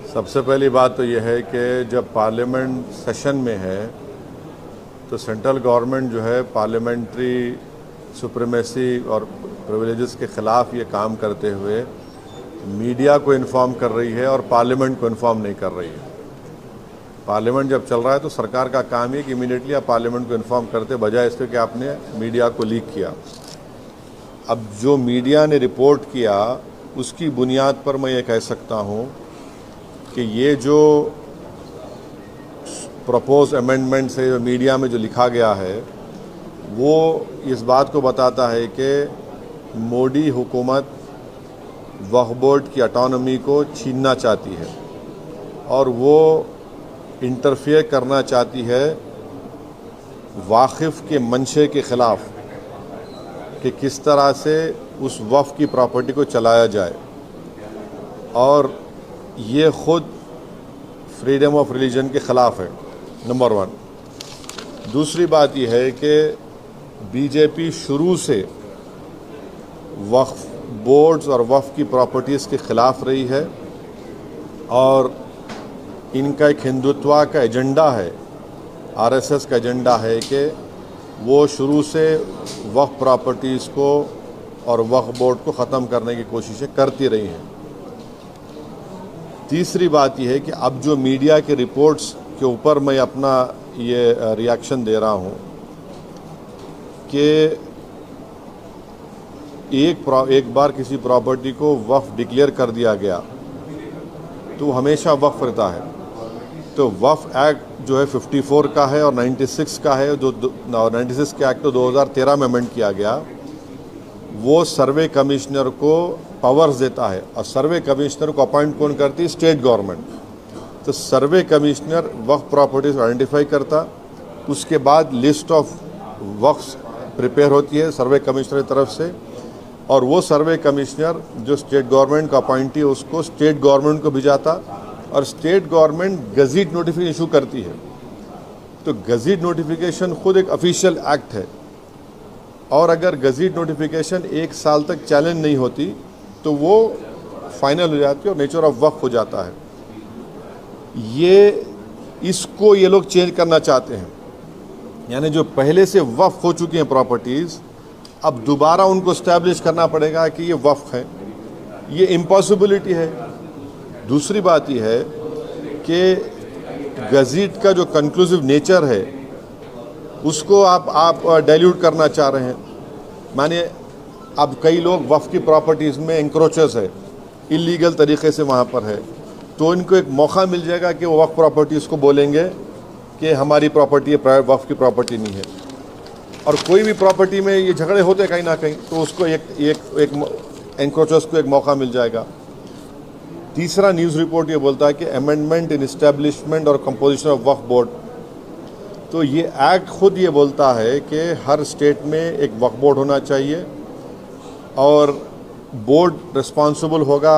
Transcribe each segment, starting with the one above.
सबसे पहली बात तो यह है कि जब पार्लियामेंट सेशन में है तो सेंट्रल गवर्नमेंट जो है पार्लियामेंट्री सुप्रीमेसी और प्रिविलेजेस के ख़िलाफ़ ये काम करते हुए मीडिया को इन्फॉर्म कर रही है और पार्लियामेंट को इन्फॉर्म नहीं कर रही है। पार्लियामेंट जब चल रहा है तो सरकार का काम है कि इमीडिएटली आप पार्लियामेंट को इन्फॉर्म करते, बजाय इसके कि आपने मीडिया को लीक किया। अब जो मीडिया ने रिपोर्ट किया उसकी बुनियाद पर मैं ये कह सकता हूँ कि ये जो प्रपोज अमेंडमेंट से मीडिया में जो लिखा गया है वो इस बात को बताता है कि मोदी हुकूमत वक्फ बोर्ड की ऑटोनॉमी को छीनना चाहती है और वो इंटरफेयर करना चाहती है वाकिफ़ के मंशे के ख़िलाफ़ कि किस तरह से उस वक्फ की प्रॉपर्टी को चलाया जाए, और ये ख़ुद फ्रीडम ऑफ रिलीजन के ख़िलाफ़ है, नंबर 1। दूसरी बात यह है कि बीजेपी शुरू से वक्फ बोर्ड्स और वक्फ की प्रॉपर्टीज़ के ख़िलाफ़ रही है और इनका एक हिंदुत्व का एजेंडा है, आरएसएस का एजेंडा है कि वो शुरू से वक्फ प्रॉपर्टीज़ को और वक्फ बोर्ड को ख़त्म करने की कोशिशें करती रही हैं। तीसरी बात यह है कि अब जो मीडिया के रिपोर्ट्स के ऊपर मैं अपना ये रिएक्शन दे रहा हूँ कि एक बार किसी प्रॉपर्टी को वक्फ डिक्लेयर कर दिया गया तो हमेशा वक्फ रहता है। तो वक्फ एक्ट जो है 54 का है और 96 का है, जो 96 के एक्ट तो 2013 में अमेंड किया गया। वो सर्वे कमिश्नर को पावर्स देता है और सर्वे कमिश्नर को अपॉइंट कौन करती है? State government. तो सर्वे कमिश्नर वक्फ प्रॉपर्टीज आइडेंटिफाई करता, उसके बाद लिस्ट ऑफ वक्फ प्रिपेयर होती है सर्वे कमिश्नर की तरफ से, और वो सर्वे कमिश्नर जो स्टेट गवर्नमेंट का अपॉइंटी है उसको स्टेट गवर्नमेंट को भिजाता और स्टेट गवर्नमेंट गज़ीट नोटिफिकेशन इशू करती है। तो गज़ीट नोटिफिकेशन खुद एक ऑफिशियल एक्ट है और अगर गज़ीट नोटिफिकेशन 1 साल तक चैलेंज नहीं होती तो वो फाइनल हो जाती है और नेचर ऑफ वक्फ हो जाता है। इसको ये लोग चेंज करना चाहते हैं, यानी जो पहले से वक्फ हो चुकी हैं प्रॉपर्टीज़ अब दोबारा उनको इस्टेब्लिश करना पड़ेगा कि ये वक्फ है। ये इम्पॉसिबिलिटी है। दूसरी बात यह है कि गज़ीट का जो कंक्लूसिव नेचर है उसको आप डाइल्यूट करना चाह रहे हैं। माने अब कई लोग वक्फ की प्रॉपर्टीज़ में इंक्रोचर्स है, इलीगल तरीके से वहाँ पर है, तो इनको एक मौका मिल जाएगा कि वो वक्फ प्रॉपर्टीज़ को बोलेंगे कि हमारी प्रॉपर्टी है, वक्फ की प्रॉपर्टी नहीं है। और कोई भी प्रॉपर्टी में ये झगड़े होते कहीं ना कहीं, तो उसको एक एंक्रोचर्स को एक मौका मिल जाएगा। तीसरा न्यूज़ रिपोर्ट ये बोलता है कि अमेंडमेंट इन इस्टेब्लिशमेंट और कंपोजिशन ऑफ वक्फ बोर्ड। तो ये एक्ट खुद ये बोलता है कि हर स्टेट में एक वक्फ बोर्ड होना चाहिए और बोर्ड रिस्पॉन्सिबल होगा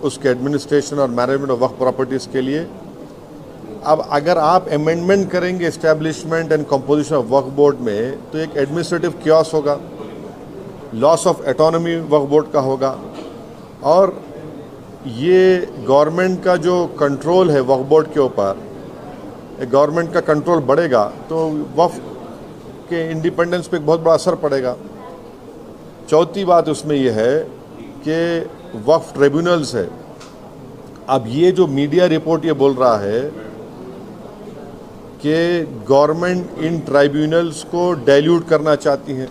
उसके एडमिनिस्ट्रेशन और मैनेजमेंट ऑफ वक्फ प्रॉपर्टीज़ के लिए। अब अगर आप अमेंडमेंट करेंगे establishment and composition of Waqf board में तो एक एडमिनिस्ट्रेटिव क्योस होगा, loss of autonomy Waqf board का होगा, और ये गवर्नमेंट का जो कंट्रोल है वक्फ बोर्ड के ऊपर, गवर्नमेंट का कंट्रोल बढ़ेगा तो वक्फ के इंडिपेंडेंस पे एक बहुत बड़ा असर पड़ेगा। चौथी बात उसमें यह है कि वक्फ ट्रिब्यूनल्स है। अब ये जो मीडिया रिपोर्ट ये बोल रहा है कि गवर्नमेंट इन ट्राइब्यूनल्स को डाइल्यूट करना चाहती है।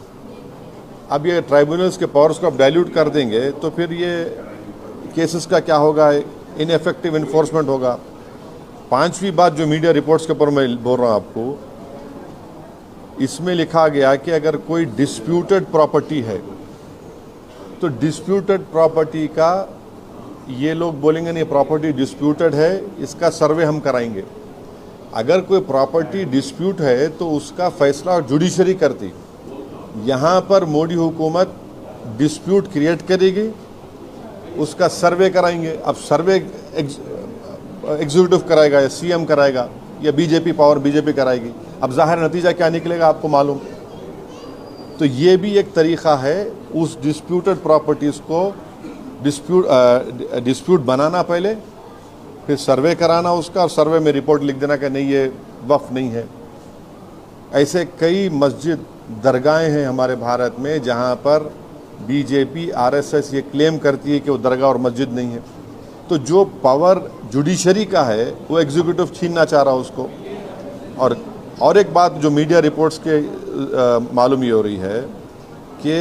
अब ये ट्राइब्यूनल्स के पावर्स को आप डाइल्यूट कर देंगे तो फिर ये केसेस का क्या होगा? इनएफेक्टिव इन्फोर्समेंट होगा। पांचवी बात जो मीडिया रिपोर्ट्स के ऊपर मैं बोल रहा हूँ आपको, इसमें लिखा गया कि अगर कोई डिस्प्यूटेड प्रॉपर्टी है तो डिस्प्यूटेड प्रॉपर्टी का ये लोग बोलेंगे नहीं प्रॉपर्टी डिस्प्यूटेड है, इसका सर्वे हम कराएंगे। अगर कोई प्रॉपर्टी डिस्प्यूट है तो उसका फैसला जुडिशरी करती। यहाँ पर मोदी हुकूमत डिस्प्यूट क्रिएट करेगी, उसका सर्वे कराएंगे। अब सर्वे एग्जीक्यूटिव कराएगा या सीएम कराएगा या बीजेपी कराएगी। अब जाहिर नतीजा क्या निकलेगा आपको मालूम। तो ये भी एक तरीक़ा है उस डिस्प्यूटेड प्रॉपर्टीज़ को डिस्प्यूट बनाना पहले, फिर सर्वे कराना उसका और सर्वे में रिपोर्ट लिख देना कि नहीं ये वक्फ नहीं है। ऐसे कई मस्जिद दरगाहें हैं हमारे भारत में जहां पर बीजेपी आरएसएस ये क्लेम करती है कि वो दरगाह और मस्जिद नहीं है। तो जो पावर जुडिशरी का है वो एग्जीक्यूटिव छीनना चाह रहा है उसको। और एक बात जो मीडिया रिपोर्ट्स के मालूम ये हो रही है कि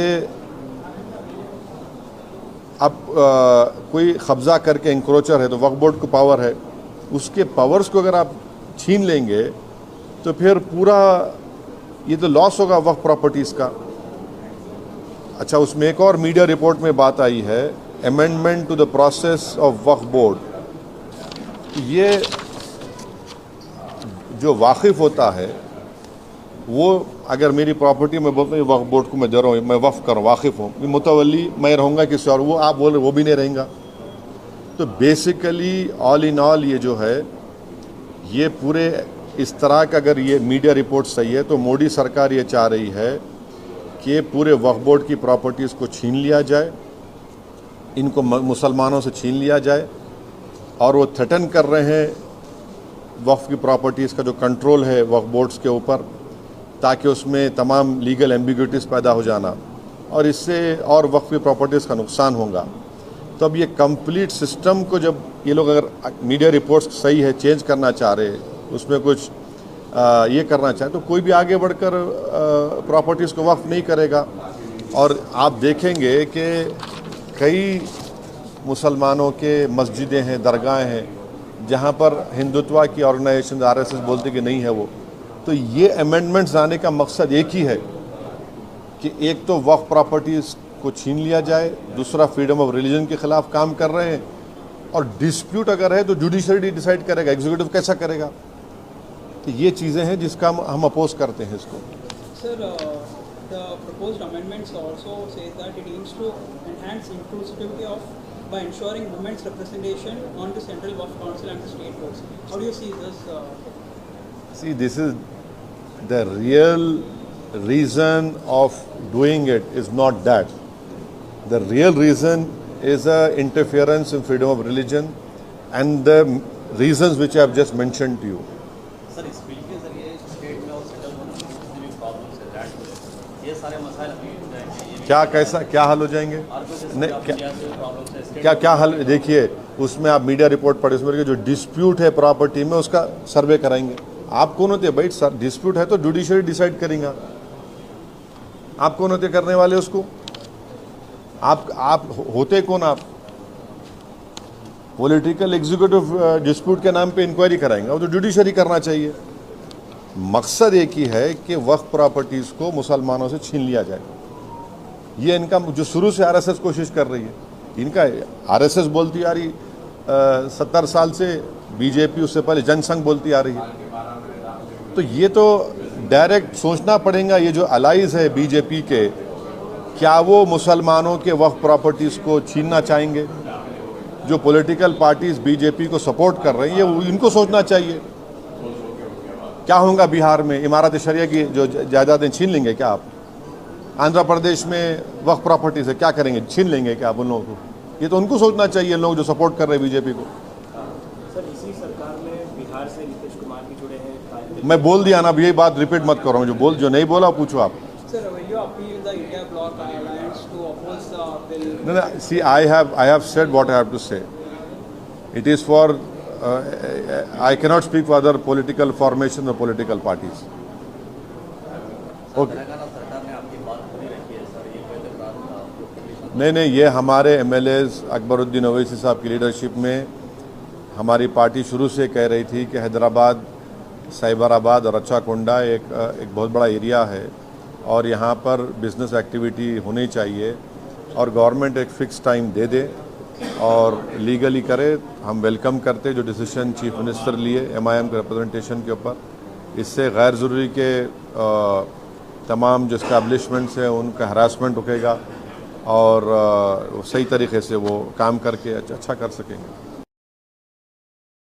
अब कोई कब्जा करके इंक्रोचर है तो वक्फ बोर्ड को पावर है, उसके पावर्स को अगर आप छीन लेंगे तो फिर पूरा ये तो लॉस होगा वक्फ प्रॉपर्टीज़ का। अच्छा, उसमें एक और मीडिया रिपोर्ट में बात आई है, amendment to the process of Waqf board. ये जो वाकिफ़ होता है वो अगर मेरी प्रॉपर्टी में बोलता हूँ वक्फ बोर्ड को मैं दे रहा हूँ, मैं वक्फ कर वाकिफ़ हूँ, मुतवल्ली मैं रहूँगा किसी और, वो आप बोल रहे वो भी नहीं रहेगा। तो बेसिकली ऑल इन ऑल ये जो है ये पूरे इस तरह का अगर ये मीडिया रिपोर्ट सही है तो मोदी सरकार ये चाह रही है कि पूरे वक्फ बोर्ड की प्रॉपर्टीज़ को छीन लिया जाए, इनको मुसलमानों से छीन लिया जाए। और वो थ्रेटन कर रहे हैं वक्फ की प्रॉपर्टीज़ का जो कंट्रोल है वक्फ बोर्ड्स के ऊपर, ताकि उसमें तमाम लीगल एम्बिग्यूटिस पैदा हो जाना और इससे और वक्फ की प्रॉपर्टीज़ का नुकसान होगा। तो अब ये कंप्लीट सिस्टम को जब ये लोग अगर मीडिया रिपोर्ट्स सही है चेंज करना चाह रहे हैं, उसमें कुछ ये करना चाहे तो कोई भी आगे बढ़कर प्रॉपर्टीज़ को वक्फ नहीं करेगा। और आप देखेंगे कि कई मुसलमानों के मस्जिदें हैं, दरगाहें हैं जहाँ पर हिंदुत्व की ऑर्गेनाइजेशन आरएसएस बोलते कि नहीं है वो। तो ये अमेंडमेंट्स आने का मकसद एक ही है कि एक तो वक्फ प्रॉपर्टीज़ को छीन लिया जाए, दूसरा फ्रीडम ऑफ रिलीजन के ख़िलाफ़ काम कर रहे हैं, और डिस्प्यूट अगर है तो जुडिशरी डिसाइड करेगा, एग्जीक्यूटिव कैसा करेगा। तो ये चीज़ें हैं जिसका हम अपोज करते हैं इसको। Sir, the proposed amendments also say that it aims to enhance inclusivity of by ensuring women's representation on the Central Waqf Council and the state boards. How do you see this? See, this is the real reason of doing it is not that. The real reason is interference in freedom of religion and the reasons which I have just mentioned to you. Sir, इस bill के जरिए state में और central में जितने भी problems है that को ये सारे मसाइल हल हो जाएंगे। क्या कैसा क्या हल हो जाएंगे? क्या हल? देखिए, उसमें आप मीडिया रिपोर्ट पढ़े, उसमें जो डिस्प्यूट है प्रॉपर्टी में उसका सर्वे कराएंगे। आप कौन होते भाई? सर, डिस्प्यूट है तो जुडिशरी डिसाइड करेंगे। आप कौन होते करने वाले उसको? आप होते कौन? आप पॉलिटिकल एग्जीक्यूटिव डिस्प्यूट के नाम पे इंक्वायरी कराएंगे, और तो जुडिशरी करना चाहिए। मकसद एक ही है कि वक्फ प्रॉपर्टीज़ को मुसलमानों से छीन लिया जाए। ये इनका जो शुरू से आरएसएस कोशिश कर रही है, इनका आरएसएस बोलती आ रही 70 साल से, बीजेपी उससे पहले जनसंघ बोलती आ रही है। तो ये तो डायरेक्ट सोचना पड़ेगा, ये जो अलाइज है बीजेपी के, क्या वो मुसलमानों के वक्फ प्रॉपर्टीज़ को छीनना चाहेंगे? जो पॉलिटिकल पार्टीज बीजेपी को सपोर्ट कर रही है, वो इनको सोचना चाहिए। क्या होगा बिहार में? इमारत शरिया की जो जायदादें छीन लेंगे क्या आप? आंध्र प्रदेश में वक्फ प्रॉपर्टीज है, क्या करेंगे? छीन लेंगे क्या आप उन लोगों को? ये तो उनको सोचना चाहिए, लोग जो सपोर्ट कर रहे हैं बीजेपी को। सर, इसी सरकार में बिहार से नीतीश कुमार भी जुड़े हैं। मैं बोल दिया ना, अब यही बात रिपीट मत करो, जो नहीं बोला पूछो आप। Sir, will you appeal the India Bloc Alliance to oppose the bill? No, see, I have said what I have to say. It is for I cannot speak for other political formations or political parties. Okay. नहीं, ये हमारे MLAs Akbaruddin Owaisi साहब की leadership में हमारी party शुरू से कह रही थी कि हैदराबाद, साइबराबाद और रच्चाकोंडा एक बहुत बड़ा एरिया है और यहाँ पर बिज़नेस एक्टिविटी होनी चाहिए, और गवर्नमेंट एक फ़िक्स टाइम दे दे और लीगली करे। हम वेलकम करते जो डिसीजन चीफ मिनिस्टर लिए MIM के रिप्रेजेंटेशन के ऊपर। इससे गैर ज़रूरी के तमाम जो इस्टेब्लिशमेंट्स हैं उनका हरासमेंट रुकेगा और सही तरीके से वो काम करके अच्छा कर सकेंगे।